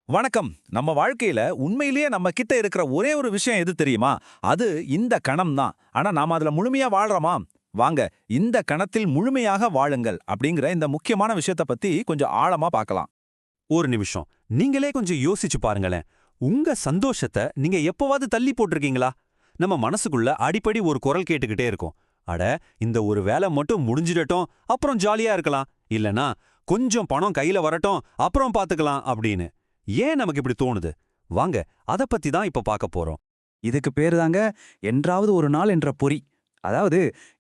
வணக்கம். நம்ம வாழ்க்கையில உண்மையிலேயே நம்ம கிட்ட இருக்கிற ஒரே ஒரு விஷயம் எது தெரியுமா? அது இந்த கணம் தான். ஆனா நாம அதுல முழுமையா வாழ்றோமா? வாங்க, இந்த கணத்தில் முழுமையாக வாழுங்கள் அப்படிங்கிற இந்த முக்கியமான விஷயத்த பத்தி கொஞ்சம் ஆழமா பார்க்கலாம். ஒரு நிமிஷம். நீங்களே கொஞ்சம் யோசிச்சு பாருங்களேன். உங்க சந்தோஷத்த நீங்க எப்பவாவது தள்ளி போட்டிருக்கீங்களா? நம்ம மனசுக்குள்ள அடிப்படி ஒரு குரல் கேட்டுக்கிட்டே இருக்கும். அட, இந்த ஒரு வேலை மட்டும் முடிஞ்சிடட்டும், அப்புறம் ஜாலியா இருக்கலாம். இல்லனா கொஞ்சம் பணம் கையில வரட்டும், அப்புறம் பாத்துக்கலாம் அப்படின்னு. ஏன் நமக்கு இப்படி தோணுது? வாங்க, அத பத்தி தான் இப்ப பார்க்க போறோம். இதுக்கு பேரு தாங்க என்றாவது ஒரு நாள் என்ற பொறி. அதாவது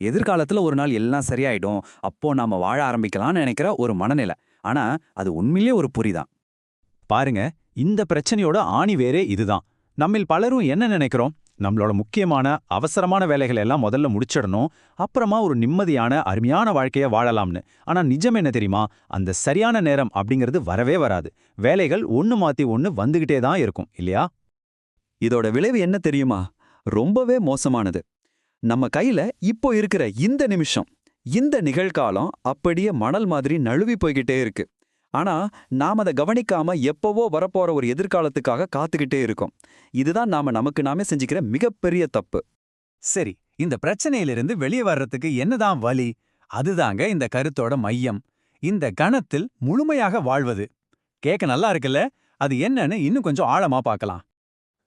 எதிர்காலத்துல ஒரு நாள் எல்லாம் சரியாயிடும். அப்போ நாம வாழ ஆரம்பிக்கலாம்னு நினைக்கிற ஒரு மனநிலை. ஆனா அது உண்மையிலேயே ஒரு பொறிதான். பாருங்க, இந்த பிரச்சனையோட ஆணி வேரே இதுதான். நம்மில் பலரும் என்ன நினைக்கிறோம்? நம்மளோட முக்கியமான அவசரமான வேலைகளை எல்லாம் முதல்ல முடிச்சிடணும், அப்புறமா ஒரு நிம்மதியான அருமையான வாழ்க்கைய வாழலாம்னு. ஆனா நிஜம் என்ன தெரியுமா? அந்த சரியான நேரம் அப்படிங்கிறது வரவே வராது. வேலைகள் ஒண்ணு மாத்தி ஒண்ணு வந்துகிட்டே தான் இருக்கும், இல்லையா? இதோட விளைவு என்ன தெரியுமா? ரொம்பவே மோசமானது. நம்ம கையில இப்போ இருக்கிற இந்த நிமிஷம், இந்த நிகழ்காலம் அப்படியே மணல் மாதிரி நழுவி போய்கிட்டே இருக்கு. ஆனா நாம அதை கவனிக்காம எப்பவோ வரப்போற ஒரு எதிர்காலத்துக்காக காத்துக்கிட்டே இருக்கோம். இதுதான் நாம நமக்கு நாமே செஞ்சுக்கிற மிகப்பெரிய தப்பு. சரி, இந்த பிரச்சனையிலிருந்து வெளியே வர்றதுக்கு என்னதான் வழி? அதுதாங்க இந்த கருத்தோட மையம். இந்த கணத்தில் முழுமையாக வாழ்வது. கேட்க நல்லா இருக்குல்ல? அது என்னன்னு இன்னும் கொஞ்சம் ஆழமா பார்க்கலாம்.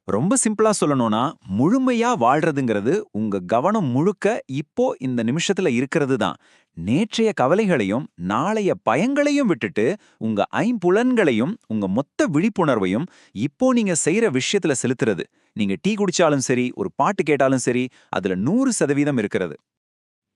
ரொம்ப சிம்பிளா சொல்லணும்னா, முழுமையா வாழ்றதுங்கிறது உங்க கவனம் முழுக்க இப்போ இந்த நிமிஷத்துல இருக்கிறது தான். நேற்றைய கவலைகளையும் நாளைய பயங்களையும் விட்டுட்டு உங்க ஐம்புலன்களையும் உங்க மொத்த விழிப்புணர்வையும் இப்போ நீங்க செய்யற விஷயத்துல செலுத்துறது. நீங்க டீ குடிச்சாலும் சரி, ஒரு பாட்டு கேட்டாலும் சரி, அதுல 100% இருக்கிறது.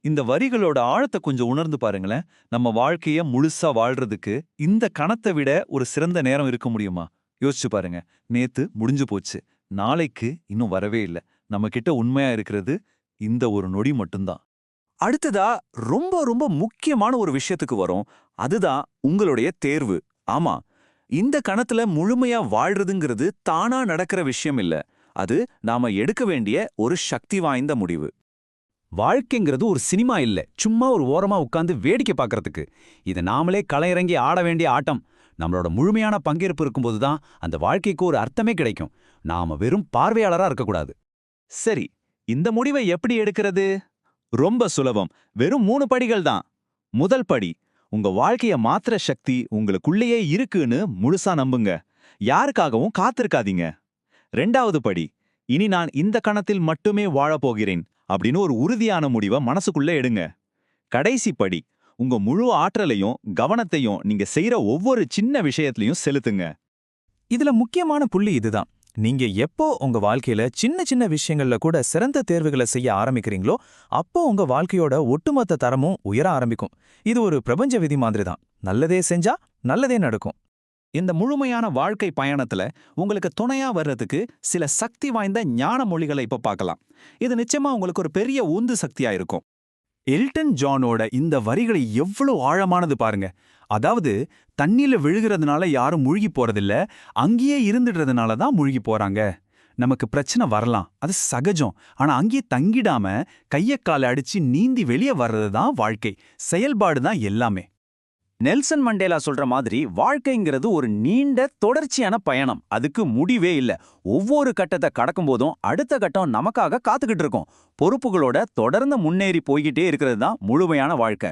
இந்த வரிகளோட ஆழத்தை கொஞ்சம் உணர்ந்து பாருங்களேன். நம்ம வாழ்க்கைய முழுசா வாழ்றதுக்கு இந்த கணத்தை விட ஒரு சிறந்த நேரம் இருக்க முடியுமா? யோசிச்சு பாருங்க. நேத்து முடிஞ்சு போச்சு. நாளைக்கு இன்னும் வரவே இல்ல. நம்ம கிட்ட உண்மையா இருக்கிறது இந்த ஒரு நொடி மட்டும்தான். அடுத்ததா ரொம்ப ரொம்ப முக்கியமான ஒரு விஷயத்துக்கு வரும். அதுதான் உங்களுடைய தேர்வு. ஆமா, இந்த கணத்துல முழுமையா வாழ்றதுங்கிறது தானா நடக்கிற விஷயம் இல்ல. அது நாம எடுக்க வேண்டிய ஒரு சக்தி வாய்ந்த முடிவு. வாழ்க்கைங்கிறது ஒரு சினிமா இல்ல, சும்மா ஒரு ஓரமா உட்கார்ந்து வேடிக்கை பார்க்கறதுக்கு. இது நாமளே களமிறங்கி ஆட வேண்டிய ஆட்டம். நம்மளோட முழுமையான பங்கேற்பு இருக்கும்போது தான் அந்த வாழ்க்கைக்கு ஒரு அர்த்தமே கிடைக்கும். நாம வெறும் பார்வையாளரா இருக்கக்கூடாது. சரி, இந்த முடிவை எப்படி எடுக்கிறது? ரொம்ப சுலபம். வெறும் 3 படிகள் தான். முதல் படி, உங்க வாழ்க்கைய மாத்துற சக்தி உங்களுக்குள்ளேயே இருக்குன்னு முழுசா நம்புங்க. யாருக்காகவும் காத்திருக்காதீங்க. 2வது படி, இனி நான் இந்த கணத்தில் மட்டுமே வாழப் போகிறேன் அப்படின்னு ஒரு உறுதியான முடிவை மனசுக்குள்ள எடுங்க. கடைசி படி, உங்க முழு ஆற்றலையும் கவனத்தையும் நீங்க செய்யற ஒவ்வொரு சின்ன விஷயத்திலையும் செலுத்துங்க. இதுல முக்கியமான புள்ளி இதுதான். நீங்க எப்போ உங்க வாழ்க்கையில சின்ன சின்ன விஷயங்கள்ல கூட சிறந்த தேர்வுகளை செய்ய ஆரம்பிக்கிறீங்களோ, அப்போ உங்க வாழ்க்கையோட ஒட்டுமொத்த தரமும் உயர ஆரம்பிக்கும். இது ஒரு பிரபஞ்ச விதி மாதிரி தான். நல்லதே செஞ்சா நல்லதே நடக்கும். இந்த முழுமையான வாழ்க்கை பயணத்துல உங்களுக்கு துணையா வர்றதுக்கு சில சக்தி வாய்ந்த ஞான மொழிகளை இப்ப பார்க்கலாம். இது நிச்சயமா உங்களுக்கு ஒரு பெரிய உந்து சக்தியா இருக்கும். எல்டன் ஜானோட இந்த வரிகளை எவ்வளவு ஆழமானது பாருங்க. அதாவது, தண்ணியில விழுகிறதுனால யாரும் முழுகி போறதில்ல, அங்கேயே இருந்துடுறதுனால தான் முழுகி போறாங்க. நமக்கு பிரச்சனை வரலாம், அது சகஜம். ஆனா அங்கேயே தங்கிடாம கைய கால அடிச்சு நீந்தி வெளியே வர்றது தான் வாழ்க்கை. செயல்பாடு தான் எல்லாமே. நெல்சன் மண்டேலா சொல்ற மாதிரி வாழ்க்கைங்கிறது ஒரு நீண்ட தொடர்ச்சியான பயணம். அதுக்கு முடிவே இல்ல. ஒவ்வொரு கட்டத்தை கடக்கும் போதும் அடுத்த கட்டம் நமக்காக காத்துக்கிட்டு இருக்கும். பொறுப்புகளோட தொடர்ந்து முன்னேறி போய்கிட்டே இருக்கிறது தான் முழுமையான வாழ்க்கை.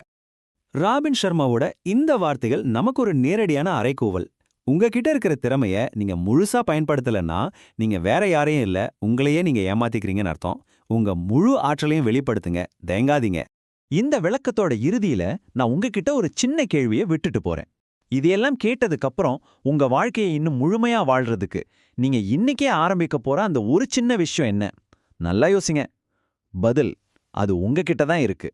ராபின் சர்மாவோட இந்த வார்த்தைகள் நமக்கு ஒரு நேரடியான அறைகூவல். உங்ககிட்ட இருக்கிற திறமைய நீங்க முழுசா பயன்படுத்தலன்னா, நீங்க வேற யாரையும் இல்ல, உங்களையே நீங்க ஏமாத்திக்கிறீங்கன்னு அர்த்தம். உங்க முழு ஆற்றலையும் வெளிப்படுத்துங்க, தயங்காதீங்க. இந்த விளக்கத்தோட இறுதியில நான் உங்ககிட்ட ஒரு சின்ன கேள்வியை விட்டுட்டு போறேன். இதையெல்லாம் கேட்டதுக்கு அப்புறம் உங்க வாழ்க்கையை இன்னும் முழுமையா வாழ்றதுக்கு நீங்க இன்னைக்கே ஆரம்பிக்க போற அந்த ஒரு சின்ன விஷயம் என்ன? நல்லா யோசிங்க. பதில் அது உங்ககிட்ட தான் இருக்கு.